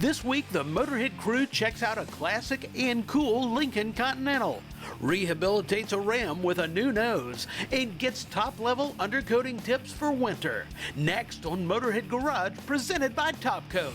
This week, the Motorhead crew checks out a classic and cool Lincoln Continental, rehabilitates a Ram with a new nose, and gets top-level undercoating tips for winter. Next on Motorhead Garage, presented by Top Coat.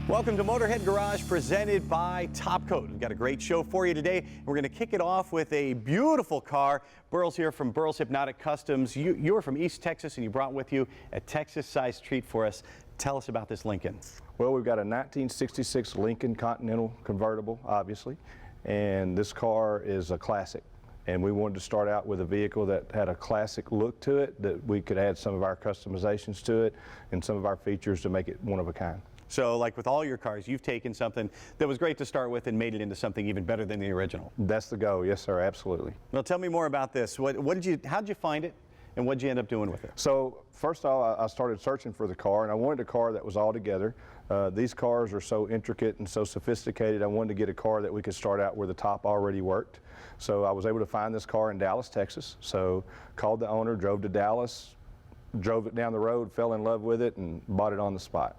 Welcome to Motorhead Garage, presented by Top Coat. We've got a great show for you today. We're going to kick it off with a beautiful car. Burls here from Burls Hypnotic Customs. You're from East Texas, and you brought with you a Texas-sized treat for us. Tell us about this Lincoln. Well, we've got a 1966 Lincoln Continental convertible, obviously, and this car is a classic. And we wanted to start out with a vehicle that had a classic look to it, that we could add some of our customizations to it and some of our features to make it one of a kind. So, like with all your cars, you've taken something that was great to start with and made it into something even better than the original. That's the goal, yes sir, absolutely. Well, tell me more about this. How did you find it, and what did you end up doing with it? So, first of all, I started searching for the car, and I wanted a car that was all together. These cars are so intricate and so sophisticated, I wanted to get a car that we could start out where the top already worked. So I was able to find this car in Dallas, Texas. So called the owner, drove to Dallas, drove it down the road, fell in love with it, and bought it on the spot.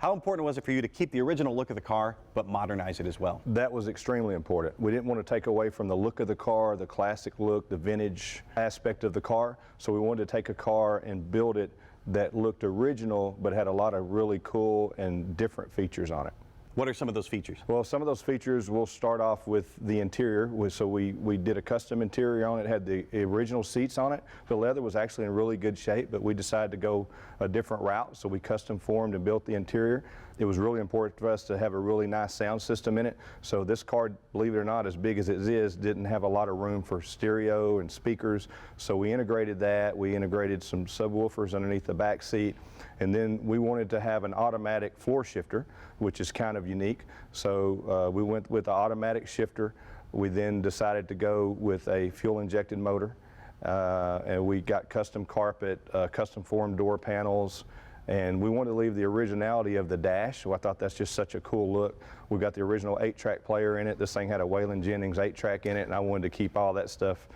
How important was it for you to keep the original look of the car, but modernize it as well? That was extremely important. We didn't want to take away from the look of the car, the classic look, the vintage aspect of the car. So we wanted to take a car and build it that looked original, but had a lot of really cool and different features on it. What are some of those features? Well, some of those features, we'll start off with the interior. So we did a custom interior on it, had the original seats on it. The leather was actually in really good shape, but we decided to go a different route, so we custom formed and built the interior. It was really important for us to have a really nice sound system in it. So this car, believe it or not, as big as it is, didn't have a lot of room for stereo and speakers. So we integrated that. We integrated some subwoofers underneath the back seat. And then we wanted to have an automatic floor shifter, which is kind of unique. So we went with the automatic shifter. We then decided to go with a fuel-injected motor. And we got custom carpet, custom formed door panels. And we wanted to leave the originality of the dash, so I thought that's just such a cool look. We got the original 8-track player in it. This thing had a Waylon Jennings 8-track in it, and I wanted to keep all that stuff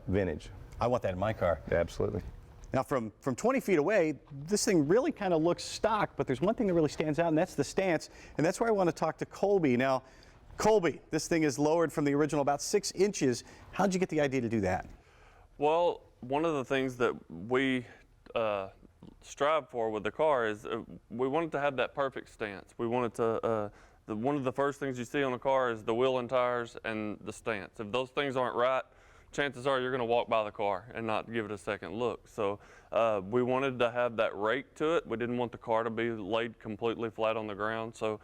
vintage. I want that in my car. Yeah, absolutely. Now, from 20 feet away, this thing really kind of looks stock, but there's one thing that really stands out, and that's the stance, and that's where I want to talk to Colby. Now, Colby, this thing is lowered from the original about 6 inches. How did you get the idea to do that? Well, one of the things that we strive for with the car is we wanted to have that perfect stance. We wanted to, one of the first things you see on a car is the wheel and tires and the stance. If those things aren't right, chances are you're going to walk by the car and not give it a second look. So we wanted to have that rake to it. We didn't want the car to be laid completely flat on the ground. So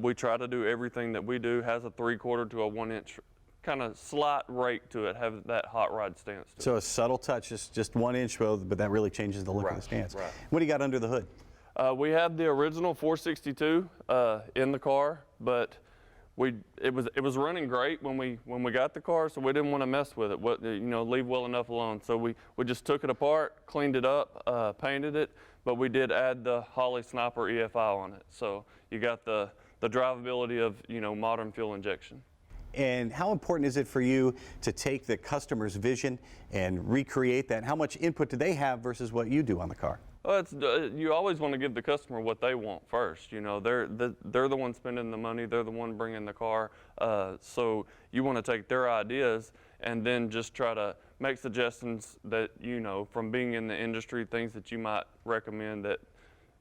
we try to do everything that we do has a 3/4 to a 1 inch kind of slight rake to it, have that hot rod stance to it. So a subtle touch, just 1 inch, but that really changes the look of the stance. Right. What do you got under the hood? We had the original 462 in the car, but it was running great when we got the car, so we didn't want to mess with it. Leave well enough alone. So we just took it apart, cleaned it up, painted it, but we did add the Holley Sniper EFI on it. So you got the drivability of modern fuel injection. And how important is it for you to take the customer's vision and recreate that? How much input do they have versus what you do on the car? Well, you always want to give the customer what they want first. They're the one spending the money. They're the one bringing the car. So you want to take their ideas and then just try to make suggestions that, from being in the industry, things that you might recommend that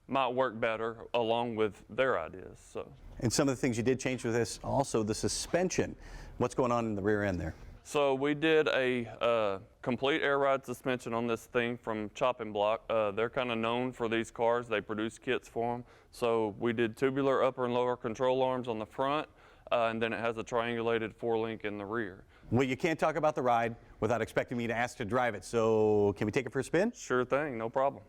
might work better along with their ideas. So. And some of the things you did change with this, also the suspension. What's going on in the rear end there? So we did a complete air ride suspension on this thing from Chopping Block. They're kind of known for these cars. They produce kits for them. So we did tubular upper and lower control arms on the front, and then it has a triangulated 4-link in the rear. Well, you can't talk about the ride without expecting me to ask to drive it. So can we take it for a spin? Sure thing, no problem.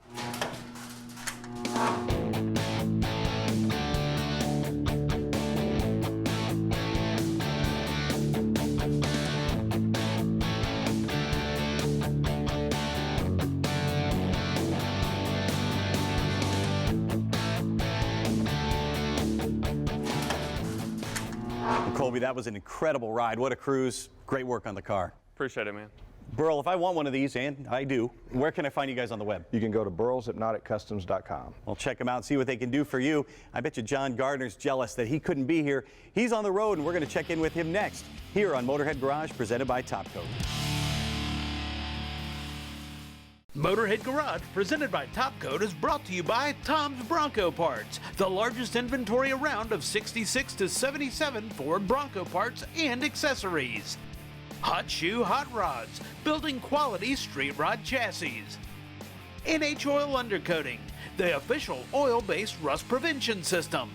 Well, Colby, that was an incredible ride. What a cruise. Great work on the car. Appreciate it, man. Burl, if I want one of these, and I do, where can I find you guys on the web? You can go to burlshypnoticcustoms.com. Well, check them out and see what they can do for you. I bet you John Gardner's jealous that he couldn't be here. He's on the road, and we're going to check in with him next, here on Motorhead Garage, presented by Top Coat. Motorhead Garage, presented by Top Coat, is brought to you by Tom's Bronco Parts, the largest inventory around of 66 to 77 Ford Bronco parts and accessories. Hot Shoe Hot Rods, building quality street rod chassis. NH Oil Undercoating, the official oil-based rust prevention system.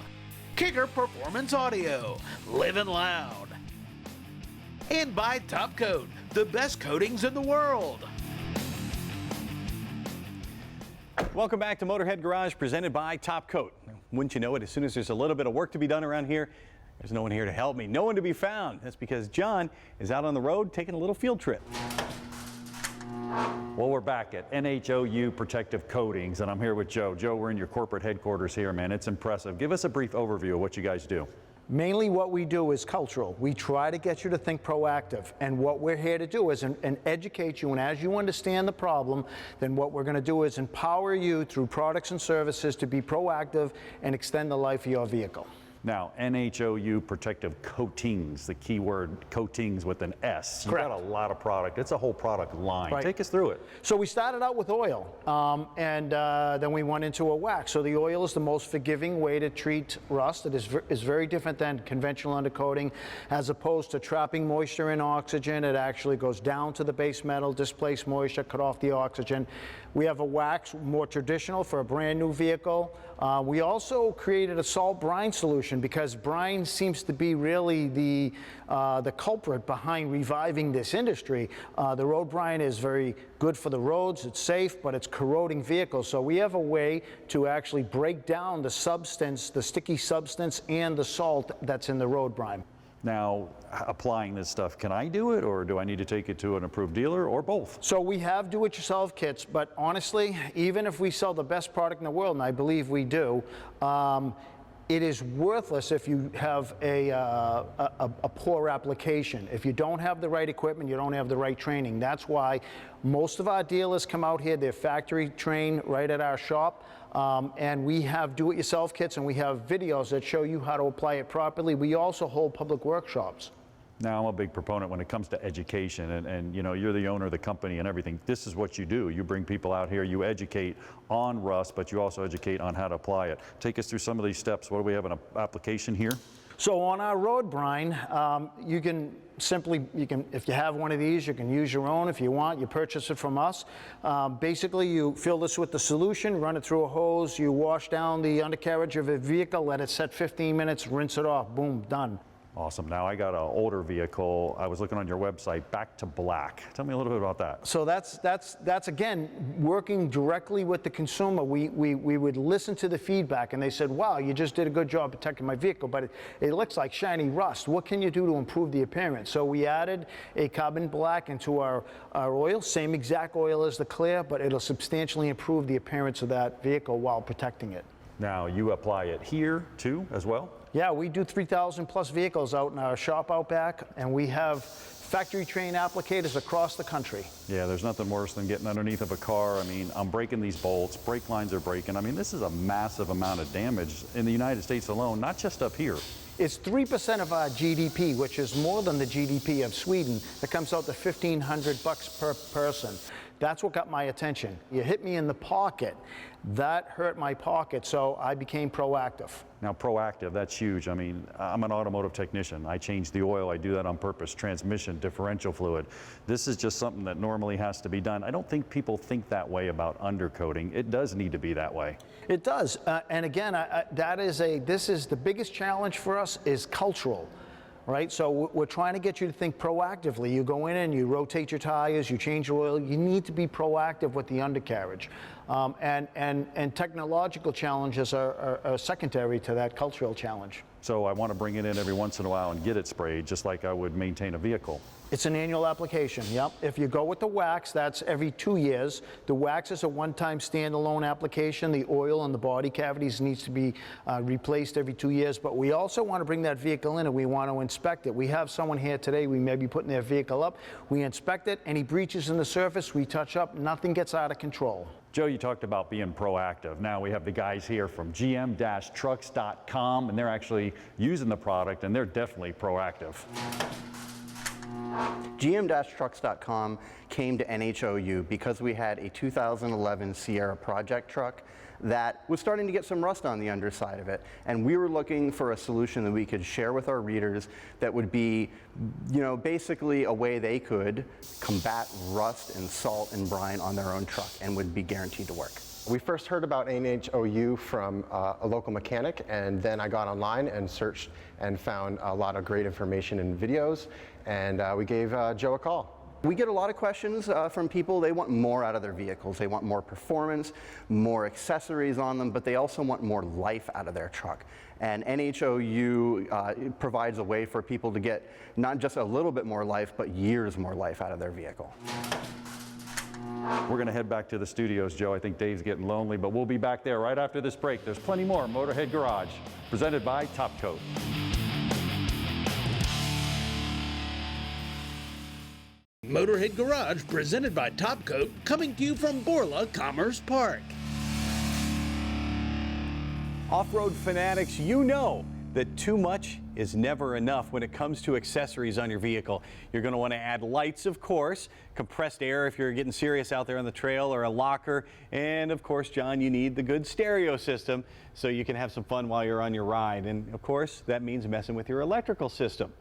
Kicker Performance Audio, living loud. And by Top Coat, the best coatings in the world. Welcome back to Motorhead Garage, presented by Top Coat. Wouldn't you know it, as soon as there's a little bit of work to be done around here, there's no one here to help me, no one to be found. That's because John is out on the road taking a little field trip. Well, we're back at NHO Protective Coatings, and I'm here with Joe. Joe, we're in your corporate headquarters here, man. It's impressive. Give us a brief overview of what you guys do. Mainly what we do is cultural. We try to get you to think proactive, and what we're here to do is and educate you, and as you understand the problem, then what we're going to do is empower you through products and services to be proactive and extend the life of your vehicle. Now, NHO Protective Coatings, the key word coatings with an S. Correct. You've got a lot of product. It's a whole product line. Right. Take us through it. So we started out with oil, and then we went into a wax. So the oil is the most forgiving way to treat rust. It is very different than conventional undercoating. As opposed to trapping moisture in oxygen, it actually goes down to the base metal, displace moisture, cut off the oxygen. We have a wax, more traditional for a brand new vehicle. We also created a salt brine solution because brine seems to be really the culprit behind reviving this industry. The road brine is very good for the roads, it's safe, but it's corroding vehicles. So we have a way to actually break down the substance, the sticky substance, and the salt that's in the road brine. Now, applying this stuff, can I do it, or do I need to take it to an approved dealer, or both? So we have do-it-yourself kits, but honestly, even if we sell the best product in the world, and I believe we do, it is worthless if you have a poor application. If you don't have the right equipment, you don't have the right training. That's why most of our dealers come out here, they're factory trained right at our shop, and we have do-it-yourself kits, and we have videos that show you how to apply it properly. We also hold public workshops. Now, I'm a big proponent when it comes to education, and you know, you're the owner of the company and everything. This is what you do. You bring people out here, you educate on rust, but you also educate on how to apply it. Take us through some of these steps. What do we have, an application here? So on our road brine, you can simply, if you have one of these, you can use your own. If you want, you purchase it from us. Basically, you fill this with the solution, run it through a hose, you wash down the undercarriage of a vehicle, let it set 15 minutes, rinse it off, boom, done. Awesome. Now, I got an older vehicle. I was looking on your website, Back to Black. Tell me a little bit about that. So that's again, working directly with the consumer. We would listen to the feedback, and they said, wow, you just did a good job protecting my vehicle, but it looks like shiny rust. What can you do to improve the appearance? So we added a carbon black into our oil, same exact oil as the clear, but it'll substantially improve the appearance of that vehicle while protecting it. Now, you apply it here, too, as well? Yeah, we do 3,000 plus vehicles out in our shop out back, and we have factory trained applicators across the country. Yeah, there's nothing worse than getting underneath of a car. I mean, I'm breaking these bolts, brake lines are breaking. I mean, this is a massive amount of damage in the United States alone, not just up here. It's 3% of our GDP, which is more than the GDP of Sweden. That comes out to $1,500 per person. That's what got my attention. You hit me in the pocket. That hurt my pocket, so I became proactive. Now, proactive, that's huge. I mean, I'm an automotive technician. I change the oil. I do that on purpose. Transmission, differential fluid. This is just something that normally has to be done. I don't think people think that way about undercoating. It does need to be that way. It does, and again, this is the biggest challenge for us is cultural. Right, so we're trying to get you to think proactively. You go in and you rotate your tires, you change your oil. You need to be proactive with the undercarriage, and technological challenges are secondary to that cultural challenge. So I want to bring it in every once in a while and get it sprayed, just like I would maintain a vehicle. It's an annual application, yep. If you go with the wax, that's every 2 years. The wax is a one-time standalone application. The oil on the body cavities needs to be replaced every 2 years, but we also want to bring that vehicle in and we want to inspect it. We have someone here today, we may be putting their vehicle up. We inspect it, any breaches in the surface, we touch up, nothing gets out of control. Joe, you talked about being proactive. Now we have the guys here from gm-trucks.com, and they're actually using the product, and they're definitely proactive. GM-trucks.com came to NHOU because we had a 2011 Sierra project truck that was starting to get some rust on the underside of it. And we were looking for a solution that we could share with our readers that would be, you know, basically a way they could combat rust and salt and brine on their own truck and would be guaranteed to work. We first heard about NHOU from a local mechanic, and then I got online and searched and found a lot of great information and videos, and we gave Joe a call. We get a lot of questions from people. They want more out of their vehicles. They want more performance, more accessories on them, but they also want more life out of their truck. And NHOU provides a way for people to get not just a little bit more life, but years more life out of their vehicle. We're going to head back to the studios, Joe. I think Dave's getting lonely, but we'll be back there right after this break. There's plenty more Motorhead Garage, presented by Top Coat. Motorhead Garage, presented by Top Coat, coming to you from Borla Commerce Park. Off-road fanatics, you know that too much is never enough when it comes to accessories on your vehicle. You're going to want to add lights, of course, compressed air if you're getting serious out there on the trail, or a locker, and of course, John, you need the good stereo system so you can have some fun while you're on your ride. And of course, that means messing with your electrical system.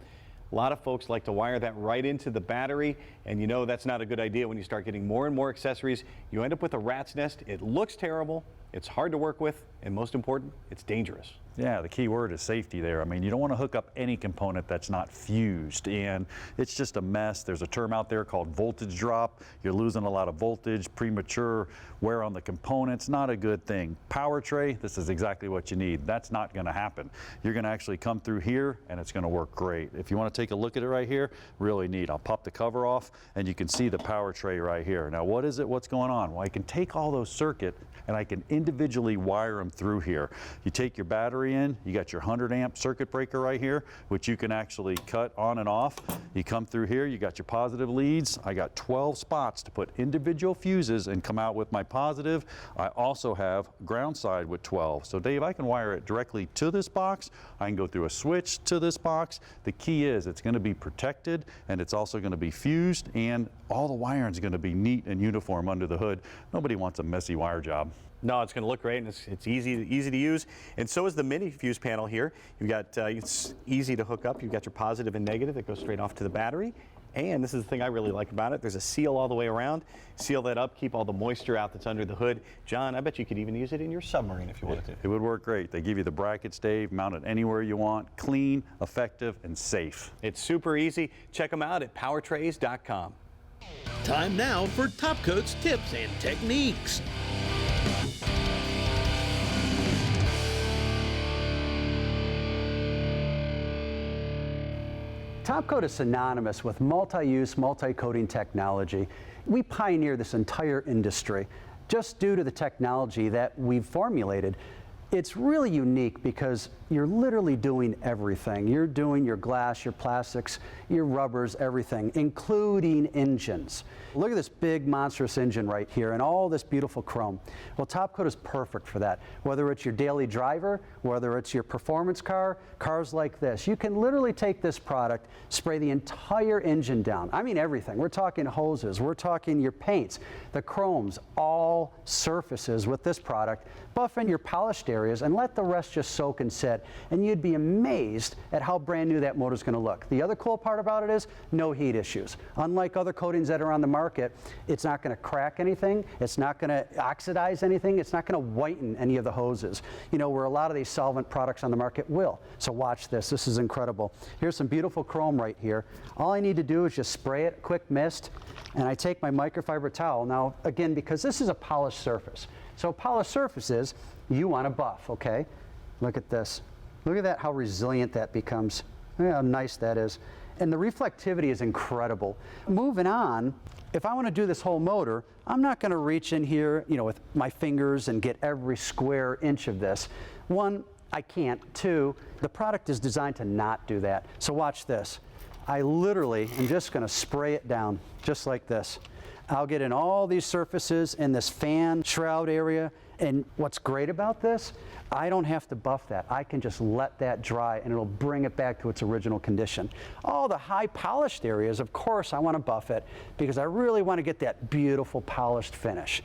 A lot of folks like to wire that right into the battery, and you know that's not a good idea when you start getting more and more accessories. You end up with a rat's nest. It looks terrible, it's hard to work with, and most important, it's dangerous. Yeah, the key word is safety there. I mean, you don't want to hook up any component that's not fused, and it's just a mess. There's a term out there called voltage drop. You're losing a lot of voltage, premature wear on the components, not a good thing. Power tray, this is exactly what you need. That's not going to happen. You're going to actually come through here, and it's going to work great. If you want to take a look at it right here, really neat. I'll pop the cover off, and you can see the power tray right here. Now, what is it? What's going on? Well, I can take all those circuits, and I can individually wire them through here. You take your battery in, you got your 100 amp circuit breaker right here, which you can actually cut on and off. You come through here, you got your positive leads. I got 12 spots to put individual fuses and come out with my positive. I also have ground side with 12. So Dave, I can wire it directly to this box. I can go through a switch to this box. The key is it's going to be protected, and it's also going to be fused, and all the wiring is going to be neat and uniform under the hood. Nobody wants a messy wire job. No, it's going to look great, and it's easy to use, and so is the mini fuse panel here. You've got it's easy to hook up. You've got your positive and negative that goes straight off to the battery, and this is the thing I really like about it. There's a seal all the way around. Seal that up, keep all the moisture out that's under the hood. John, I bet you could even use it in your submarine if you wanted to. It would work great. They give you the brackets, Dave, mount it anywhere you want. Clean, effective, and safe. It's super easy. Check them out at powertrays.com. Time now for Top Coat's tips and techniques. Top Coat is synonymous with multi-use, multi-coating technology. We pioneered this entire industry just due to the technology that we've formulated. It's really unique because you're literally doing everything. You're doing your glass, your plastics, your rubbers, everything, including engines. Look at this big monstrous engine right here and all this beautiful chrome. Well, Top Coat is perfect for that. Whether it's your daily driver, whether it's your performance car, cars like this, you can literally take this product, spray the entire engine down. I mean everything. We're talking hoses, we're talking your paints, the chromes, all surfaces with this product. Buff in your polished areas and let the rest just soak and set, and you'd be amazed at how brand new that motor's going to look. The other cool part about it is no heat issues. Unlike other coatings that are on the market, it's not going to crack anything, it's not going to oxidize anything, it's not going to whiten any of the hoses, you know, where a lot of these solvent products on the market will. So watch this. This is incredible. Here's some beautiful chrome right here. All I need to do is just spray it, quick mist, and I take my microfiber towel. Now, again, because this is a polished surface. So polished surfaces, you want to buff, okay? Look at this. Look at that, how resilient that becomes. Look at how nice that is. And the reflectivity is incredible. Moving on, if I want to do this whole motor, I'm not going to reach in here, you know, with my fingers and get every square inch of this. One, I can't. Two, the product is designed to not do that. So watch this. I literally am just going to spray it down, just like this. I'll get in all these surfaces in this fan shroud area. And what's great about this, I don't have to buff that. I can just let that dry and it'll bring it back to its original condition. All the high polished areas, of course, I want to buff it because I really want to get that beautiful polished finish.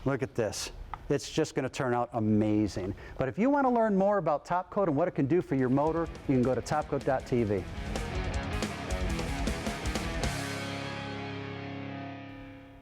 Look at this. It's just going to turn out amazing. But if you want to learn more about Top Coat and what it can do for your motor, you can go to topcoat.tv.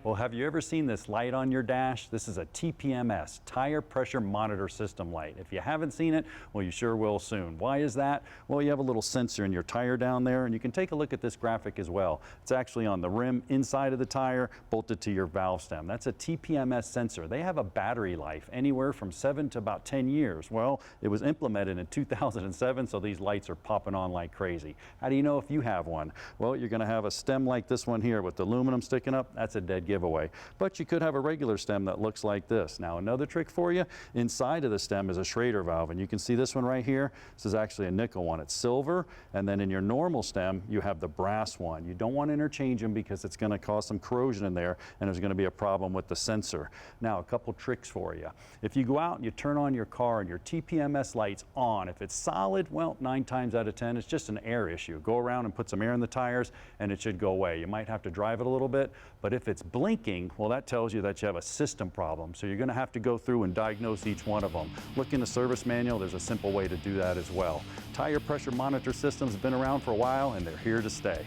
Well, have you ever seen this light on your dash? This is a TPMS, Tire Pressure Monitor System light. If you haven't seen it, well, you sure will soon. Why is that? Well, you have a little sensor in your tire down there, and you can take a look at this graphic as well. It's actually on the rim inside of the tire, bolted to your valve stem. That's a TPMS sensor. They have a battery life anywhere from 7 to about 10 years. Well, it was implemented in 2007, so these lights are popping on like crazy. How do you know if you have one? Well, you're going to have a stem like this one here with the aluminum sticking up. That's a dead giveaway. But you could have a regular stem that looks like this. Now, another trick for you, inside of the stem is a Schrader valve, and you can see this one right here. This is actually a nickel one. It's silver, and then in your normal stem, you have the brass one. You don't want to interchange them because it's going to cause some corrosion in there, and there's going to be a problem with the sensor. Now, a couple tricks for you. If you go out and you turn on your car and your TPMS light's on, if it's solid, well, 9 times out of 10, it's just an air issue. Go around and put some air in the tires, and it should go away. You might have to drive it a little bit, but if it's blinking, well, that tells you that you have a system problem. So you're going to have to go through and diagnose each one of them. Look in the service manual. There's a simple way to do that as well. Tire pressure monitor systems have been around for a while, and they're here to stay.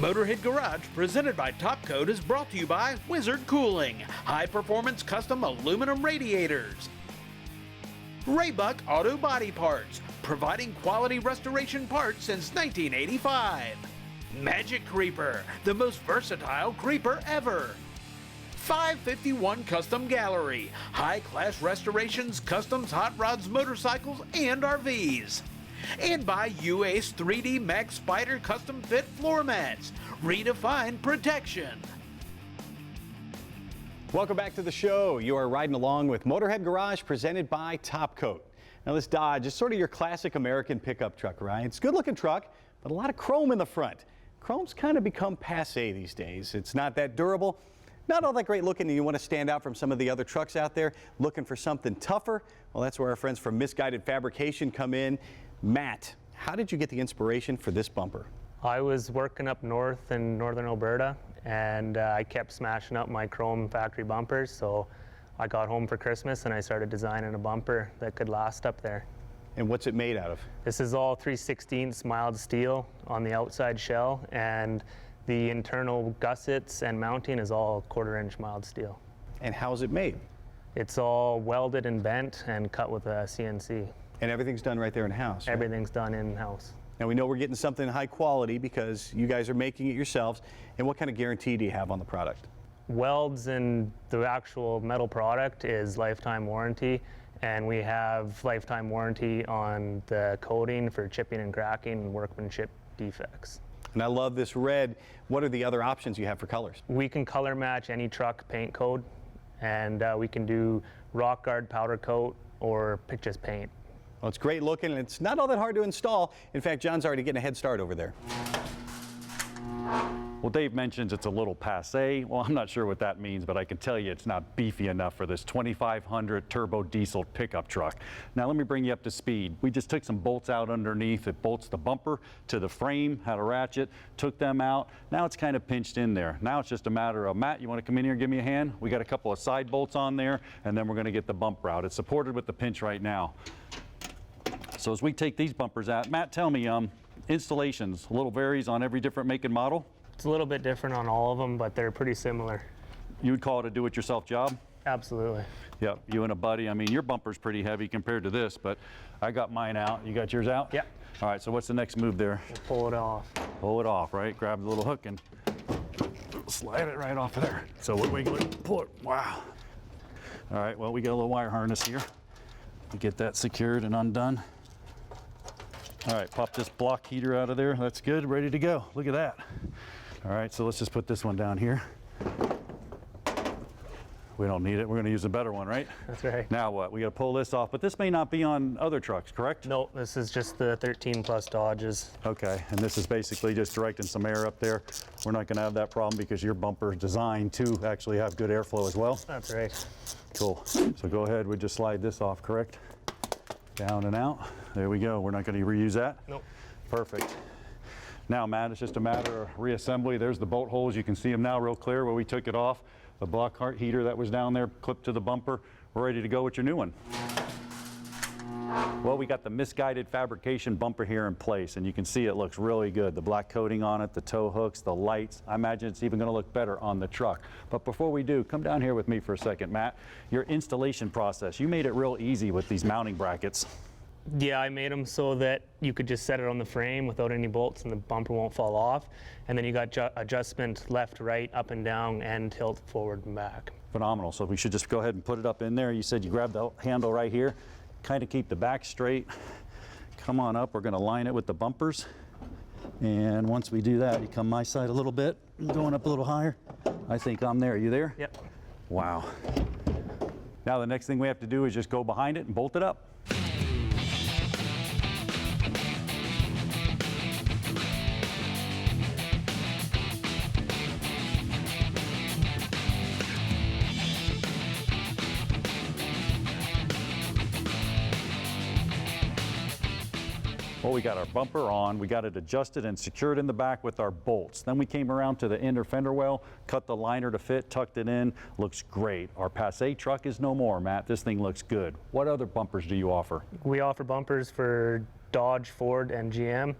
Motorhead Garage, presented by Top Coat, is brought to you by Wizard Cooling, high-performance custom aluminum radiators. Raybuck Auto Body Parts, providing quality restoration parts since 1985. Magic Creeper, the most versatile creeper ever. 551 Custom Gallery, high-class restorations, customs, hot rods, motorcycles, and RVs. And by UACE 3D Max Spider Custom Fit Floor Mats, redefine protection. Welcome back to the show. You are riding along with Motorhead Garage, presented by Top Coat. Now, this Dodge is sort of your classic American pickup truck, right? It's a good-looking truck, but a lot of chrome in the front. Chrome's kind of become passé these days. It's not that durable, not all that great looking, and you want to stand out from some of the other trucks out there looking for something tougher. Well, that's where our friends from Misguided Fabrication come in. Matt, how did you get the inspiration for this bumper? I was working up north in northern Alberta, and I kept smashing up my chrome factory bumpers, so I got home for Christmas and I started designing a bumper that could last up there. And what's it made out of? This is all 3/16 mild steel on the outside shell, and the internal gussets and mounting is all 1/4-inch mild steel. And how's it made? It's all welded and bent and cut with a CNC. And everything's done right there in-house, right? Everything's done in-house. Now, we know we're getting something high quality because you guys are making it yourselves. And what kind of guarantee do you have on the product? Welds and the actual metal product is lifetime warranty, and we have lifetime warranty on the coating for chipping and cracking and workmanship defects. And I love this red. What are the other options you have for colors? We can color match any truck paint code, and we can do rock guard powder coat or just paint. Well, it's great looking, and it's not all that hard to install. In fact, John's already getting a head start over there. Well, Dave mentions it's a little passé. Well, I'm not sure what that means, but I can tell you it's not beefy enough for this 2500 turbo diesel pickup truck. Now, let me bring you up to speed. We just took some bolts out underneath. It bolts the bumper to the frame, had a ratchet, took them out. Now it's kind of pinched in there. Now it's just a matter of, Matt, you want to come in here and give me a hand? We got a couple of side bolts on there, and then we're going to get the bumper out. It's supported with the pinch right now. So as we take these bumpers out, Matt, tell me, installations, a little varies on every different make and model? It's a little bit different on all of them, but they're pretty similar. You would call it a do-it-yourself job? Absolutely. Yep, you and a buddy. I mean, your bumper's pretty heavy compared to this, but I got mine out. You got yours out? Yep. All right, so what's the next move there? We'll pull it off. Pull it off, right? Grab the little hook and slide it right off of there. So we're wiggle it, pull it. Wow. All right, well, we got a little wire harness here. Get that secured and undone. All right, pop this block heater out of there. That's good, ready to go. Look at that. All right, so let's just put this one down here. We don't need it. We're going to use a better one, right? That's right. Now what? We got to pull this off, but this may not be on other trucks, correct? No, this is just the 13 plus Dodges. Okay, and this is basically just directing some air up there. We're not going to have that problem because your bumper is designed to actually have good airflow as well. That's right. Cool. So go ahead, we just slide this off, correct? Down and out. There we go. We're not going to reuse that? Nope. Perfect. Now, Matt, it's just a matter of reassembly. There's the bolt holes. You can see them now real clear where we took it off. The block heart heater that was down there clipped to the bumper. We're ready to go with your new one. Well, we got the misguided fabrication bumper here in place, and you can see it looks really good. The black coating on it, the tow hooks, the lights. I imagine it's even going to look better on the truck. But before we do, come down here with me for a second, Matt. Your installation process, you made it real easy with these mounting brackets. Yeah, I made them so that you could just set it on the frame without any bolts and the bumper won't fall off. And then you got adjustment left, right, up and down, and tilt forward and back. Phenomenal. So we should just go ahead and put it up in there. You said you grab the handle right here, kind of keep the back straight. Come on up. We're going to line it with the bumpers. And once we do that, you come my side a little bit, going up a little higher. I think I'm there. Are you there? Yep. Wow. Now the next thing we have to do is just go behind it and bolt it up. Well, we got our bumper on, we got it adjusted and secured in the back with our bolts. Then we came around to the inner fender well, cut the liner to fit, tucked it in, looks great. Our Passat truck is no more, Matt. This thing looks good. What other bumpers do you offer? We offer bumpers for Dodge, Ford, and GM.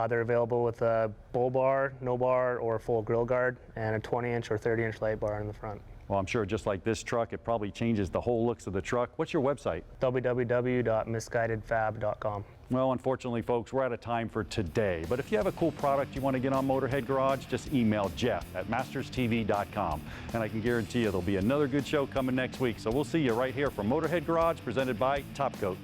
They're available with a bull bar, no bar, or full grill guard, and a 20-inch or 30-inch light bar in the front. Well, I'm sure just like this truck, it probably changes the whole looks of the truck. What's your website? www.misguidedfab.com. Well, unfortunately, folks, we're out of time for today. But if you have a cool product you want to get on Motorhead Garage, just email Jeff@masterstv.com. And I can guarantee you there'll be another good show coming next week. So we'll see you right here from Motorhead Garage, presented by Top Coat.